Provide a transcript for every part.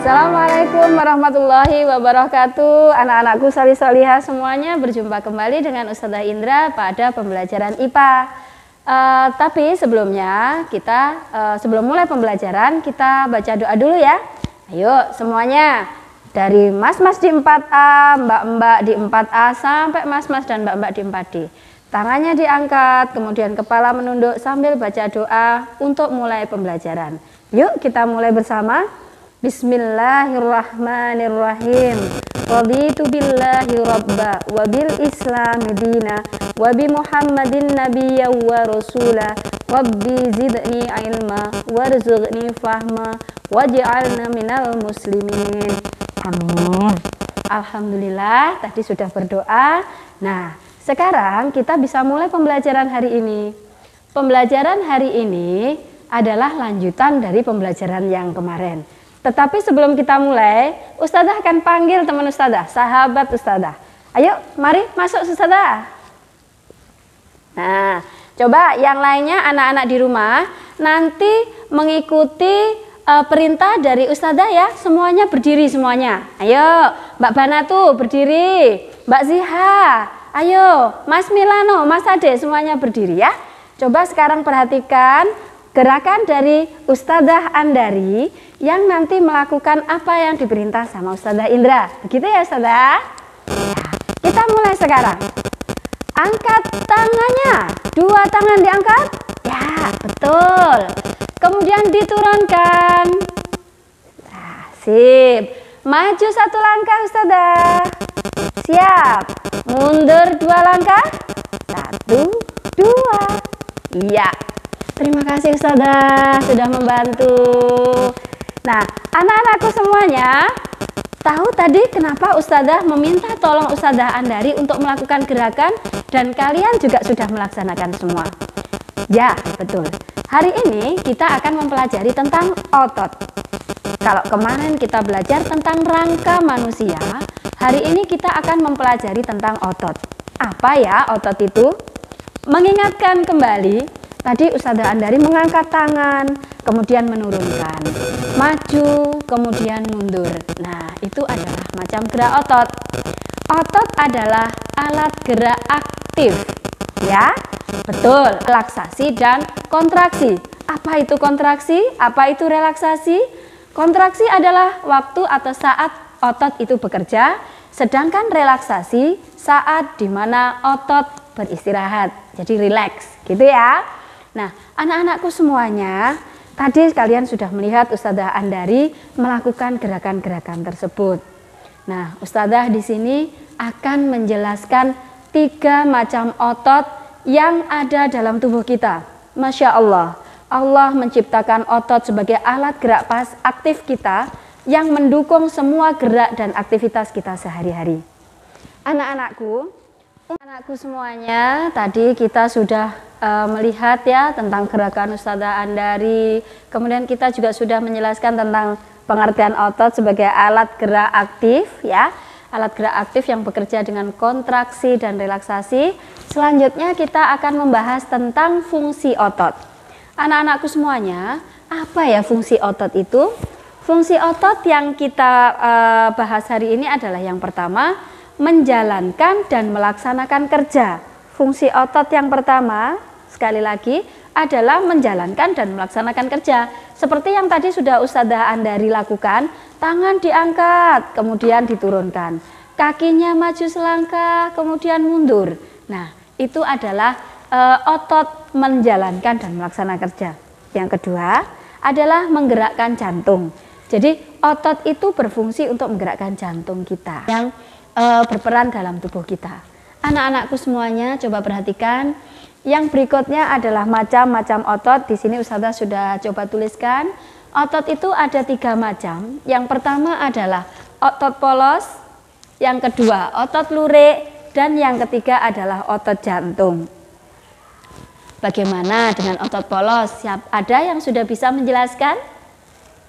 Assalamualaikum warahmatullahi wabarakatuh. Anak-anakku solih-solihah semuanya, berjumpa kembali dengan Ustazah Indra pada pembelajaran IPA. Tapi sebelumnya sebelum mulai pembelajaran kita baca doa dulu ya. Ayo semuanya, dari mas-mas di 4A, mbak-mbak di 4A sampai mas-mas dan mbak-mbak di 4D. Tangannya diangkat, kemudian kepala menunduk sambil baca doa untuk mulai pembelajaran. Yuk kita mulai bersama. Bismillahirrahmanirrahim. Raditu billahi rabba wa bil islami dina wa bi Muhammadin nabiyya wa rasula. Rabbi zidni ilma warzuqni fahma waj'alna minal muslimin. Amin. Alhamdulillah, tadi sudah berdoa. Nah, sekarang kita bisa mulai pembelajaran hari ini. Pembelajaran hari ini adalah lanjutan dari pembelajaran yang kemarin. Tetapi sebelum kita mulai, Ustazah akan panggil teman Ustazah, sahabat Ustazah. Ayo, mari masuk Ustazah. Nah, coba yang lainnya anak-anak di rumah nanti mengikuti perintah dari Ustazah ya. Semuanya berdiri semuanya. Ayo, Mbak Banatu berdiri, Mbak Ziha, ayo, Mas Milano, Mas Ade, semuanya berdiri ya. Coba sekarang perhatikan gerakan dari Ustazah Andari yang nanti melakukan apa yang diperintah sama Ustazah Indra. Begitu ya Ustazah? Ya, kita mulai sekarang. Angkat tangannya. 2 tangan diangkat. Ya, betul. Kemudian diturunkan. Nah, sip. Maju 1 langkah Ustazah. Siap. Mundur 2 langkah. 1, 2. Iya. Terima kasih Ustazah sudah membantu. Nah, anak-anakku semuanya, tahu tadi kenapa Ustazah meminta tolong Ustazah Andari untuk melakukan gerakan dan kalian juga sudah melaksanakan semua? Ya, betul. Hari ini kita akan mempelajari tentang otot. Kalau kemarin kita belajar tentang rangka manusia, hari ini kita akan mempelajari tentang otot. Apa ya otot itu? Mengingatkan kembali, tadi Ustazah Andari mengangkat tangan, kemudian menurunkan, maju, kemudian mundur. Nah, itu adalah macam gerak otot. Otot adalah alat gerak aktif, ya, betul. Relaksasi dan kontraksi. Apa itu kontraksi? Apa itu relaksasi? Kontraksi adalah waktu atau saat otot itu bekerja, sedangkan relaksasi saat dimana otot beristirahat. Jadi rileks, gitu ya. Nah, anak-anakku semuanya, tadi kalian sudah melihat Ustazah Andari melakukan gerakan-gerakan tersebut. Nah, Ustazah di sini akan menjelaskan 3 macam otot yang ada dalam tubuh kita. Masya Allah, Allah menciptakan otot sebagai alat gerak aktif kita yang mendukung semua gerak dan aktivitas kita sehari-hari. Anak-anakku semuanya, tadi kita sudah melihat ya tentang gerakan Ustazah Andari. Kemudian kita juga sudah menjelaskan tentang pengertian otot sebagai alat gerak aktif ya. Alat gerak aktif yang bekerja dengan kontraksi dan relaksasi. Selanjutnya kita akan membahas tentang fungsi otot. Anak-anakku semuanya, apa ya fungsi otot itu? Fungsi otot yang kita bahas hari ini adalah yang pertama, menjalankan dan melaksanakan kerja. Fungsi otot yang pertama, sekali lagi, adalah menjalankan dan melaksanakan kerja. Seperti yang tadi sudah Ustazah Andari lakukan, tangan diangkat, kemudian diturunkan. Kakinya maju selangkah, kemudian mundur. Nah, itu adalah otot menjalankan dan melaksanakan kerja. Yang kedua adalah menggerakkan jantung. Jadi, otot itu berfungsi untuk menggerakkan jantung kita yang berperan dalam tubuh kita. Anak-anakku semuanya, coba perhatikan. Yang berikutnya adalah macam-macam otot. Di sini Ustazah sudah coba tuliskan. Otot itu ada 3 macam. Yang pertama adalah otot polos, yang kedua otot lurik, dan yang ketiga adalah otot jantung. Bagaimana dengan otot polos? Ada yang sudah bisa menjelaskan?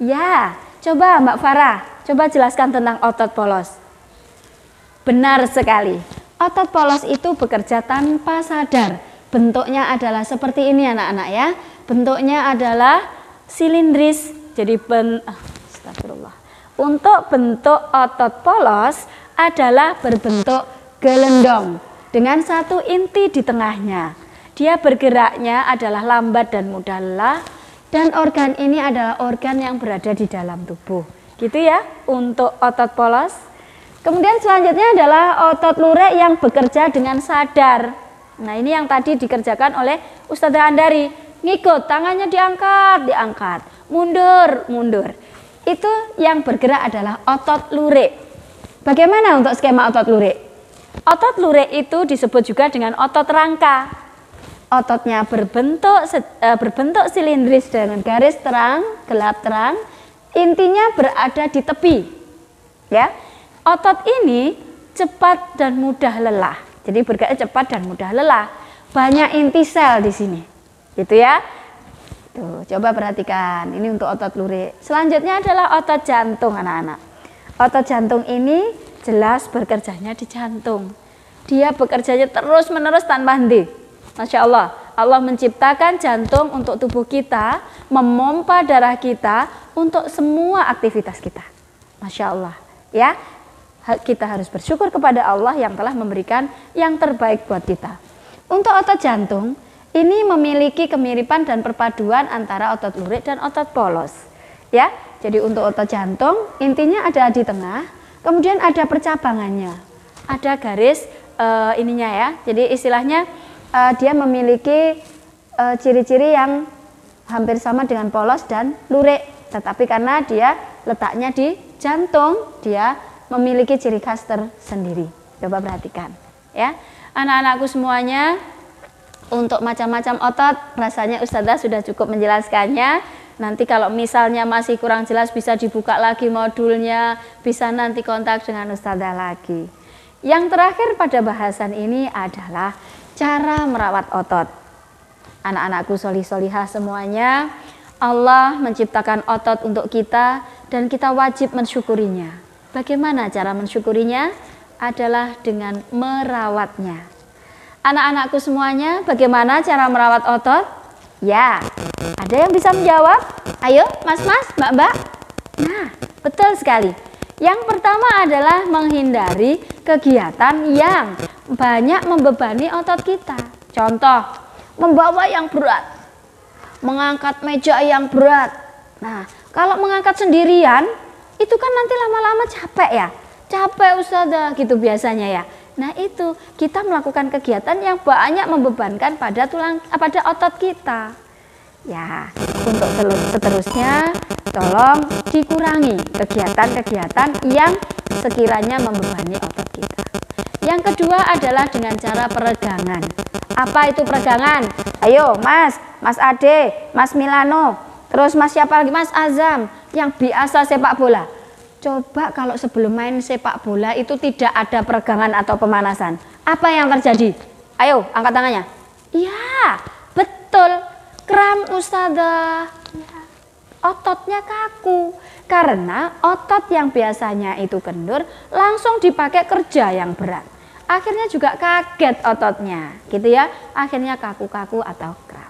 Ya, coba Mbak Farah, coba jelaskan tentang otot polos. Benar sekali. Otot polos itu bekerja tanpa sadar. Bentuknya adalah seperti ini anak-anak ya. Bentuknya adalah silindris. Jadi astagfirullah. Untuk bentuk otot polos adalah berbentuk gelendong dengan satu inti di tengahnya. Dia bergeraknya adalah lambat dan mudah lelah, dan organ ini adalah organ yang berada di dalam tubuh. Gitu ya untuk otot polos. Kemudian selanjutnya adalah otot lurik yang bekerja dengan sadar. Nah, ini yang tadi dikerjakan oleh Ustazah Andari. Ngikut, tangannya diangkat, diangkat, mundur, mundur. Itu yang bergerak adalah otot lurik. Bagaimana untuk skema otot lurik? Otot lurik itu disebut juga dengan otot rangka. Ototnya berbentuk silindris dengan garis terang, gelap terang. Intinya berada di tepi. Ya. Otot ini cepat dan mudah lelah. Jadi bergerak cepat dan mudah lelah. Banyak inti sel di sini. Gitu ya. Tuh, coba perhatikan. Ini untuk otot lurik. Selanjutnya adalah otot jantung, anak-anak. Otot jantung ini jelas bekerjanya di jantung. Dia bekerjanya terus-menerus tanpa henti. Masya Allah, Allah menciptakan jantung untuk tubuh kita, memompa darah kita untuk semua aktivitas kita. Masya Allah, ya. Kita harus bersyukur kepada Allah yang telah memberikan yang terbaik buat kita. Untuk otot jantung, ini memiliki kemiripan dan perpaduan antara otot lurik dan otot polos. Ya, jadi untuk otot jantung, intinya ada di tengah, kemudian ada percabangannya, ada garis ininya ya. Jadi istilahnya dia memiliki ciri-ciri yang hampir sama dengan polos dan lurik, tetapi karena dia letaknya di jantung, dia memiliki ciri khas tersendiri. Coba perhatikan ya, anak-anakku semuanya. Untuk macam-macam otot rasanya Ustazah sudah cukup menjelaskannya. Nanti kalau misalnya masih kurang jelas bisa dibuka lagi modulnya, bisa nanti kontak dengan Ustazah lagi. Yang terakhir pada bahasan ini adalah cara merawat otot. Anak-anakku solih-solihah semuanya, Allah menciptakan otot untuk kita dan kita wajib mensyukurinya. Bagaimana cara mensyukurinya? Adalah dengan merawatnya. Anak-anakku semuanya, bagaimana cara merawat otot? Ya, ada yang bisa menjawab? Ayo, mas-mas, mbak-mbak. Nah, betul sekali. Yang pertama adalah menghindari kegiatan yang banyak membebani otot kita. Contoh, membawa yang berat, mengangkat meja yang berat. Nah, kalau mengangkat sendirian, itu kan nanti lama-lama capek ya. Capek Ustazah gitu biasanya ya. Nah, itu kita melakukan kegiatan yang banyak membebankan pada otot kita. Ya, untuk seterusnya tolong dikurangi kegiatan-kegiatan yang sekiranya membebani otot kita. Yang kedua adalah dengan cara peregangan. Apa itu peregangan? Ayo Mas Ade, Mas Milano, terus Mas siapa lagi? Mas Azam yang biasa sepak bola. Coba kalau sebelum main sepak bola itu tidak ada peregangan atau pemanasan, apa yang terjadi? Ayo angkat tangannya. Iya, betul, kram Ustazah. Ya, ototnya kaku karena otot yang biasanya itu kendur langsung dipakai kerja yang berat. Akhirnya juga kaget ototnya, gitu ya. Akhirnya kaku-kaku atau kram.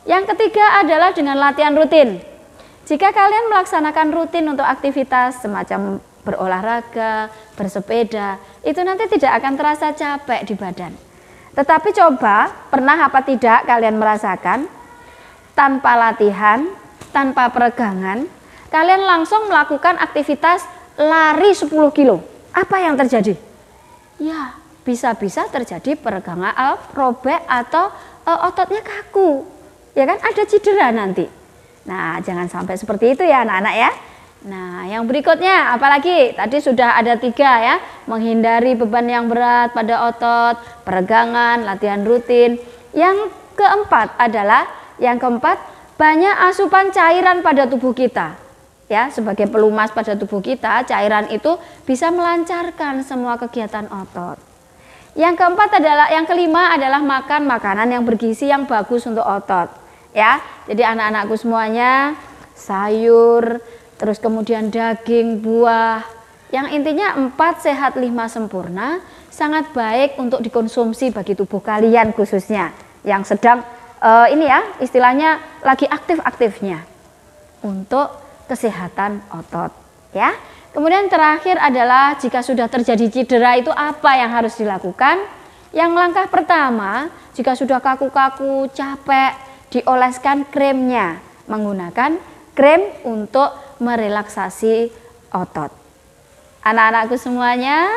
Yang ketiga adalah dengan latihan rutin. Jika kalian melaksanakan rutin untuk aktivitas semacam berolahraga, bersepeda, itu nanti tidak akan terasa capek di badan. Tetapi coba, pernah apa tidak kalian merasakan, tanpa latihan, tanpa peregangan, kalian langsung melakukan aktivitas lari 10 kilo. Apa yang terjadi? Ya, bisa-bisa terjadi peregangan robek atau ototnya kaku. Ya kan, ada cedera nanti. Nah, jangan sampai seperti itu ya anak-anak ya. Nah, yang berikutnya apalagi? Tadi sudah ada 3 ya. Menghindari beban yang berat pada otot, peregangan, latihan rutin. Yang keempat adalah, banyak asupan cairan pada tubuh kita. Ya, sebagai pelumas pada tubuh kita, cairan itu bisa melancarkan semua kegiatan otot. Yang kelima adalah makan makanan yang bergizi yang bagus untuk otot. Ya, jadi anak-anakku semuanya sayur, terus kemudian daging, buah, yang intinya 4 sehat 5 sempurna, sangat baik untuk dikonsumsi bagi tubuh kalian khususnya yang sedang ini ya istilahnya lagi aktif-aktifnya untuk kesehatan otot. Ya. Kemudian terakhir adalah jika sudah terjadi cedera itu apa yang harus dilakukan? Yang langkah pertama, jika sudah kaku-kaku, capek, dioleskan kremnya, menggunakan krem untuk merelaksasi otot. Anak-anakku semuanya,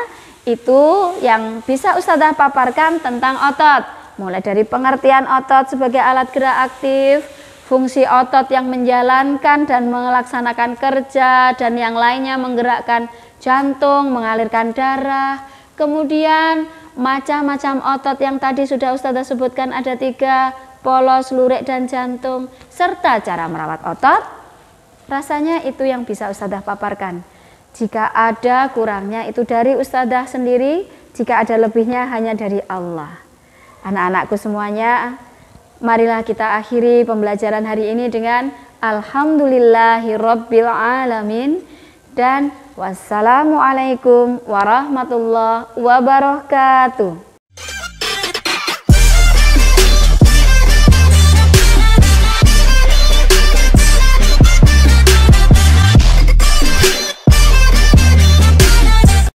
itu yang bisa Ustazah paparkan tentang otot. Mulai dari pengertian otot sebagai alat gerak aktif, fungsi otot yang menjalankan dan melaksanakan kerja, dan yang lainnya menggerakkan jantung, mengalirkan darah. Kemudian macam-macam otot yang tadi sudah Ustazah sebutkan ada 3, polos, lurik, dan jantung. Serta cara merawat otot, rasanya itu yang bisa Ustazah paparkan. Jika ada kurangnya itu dari Ustazah sendiri, jika ada lebihnya hanya dari Allah. Anak-anakku semuanya, marilah kita akhiri pembelajaran hari ini dengan Alhamdulillahirabbil alamin dan wassalamualaikum warahmatullahi wabarakatuh.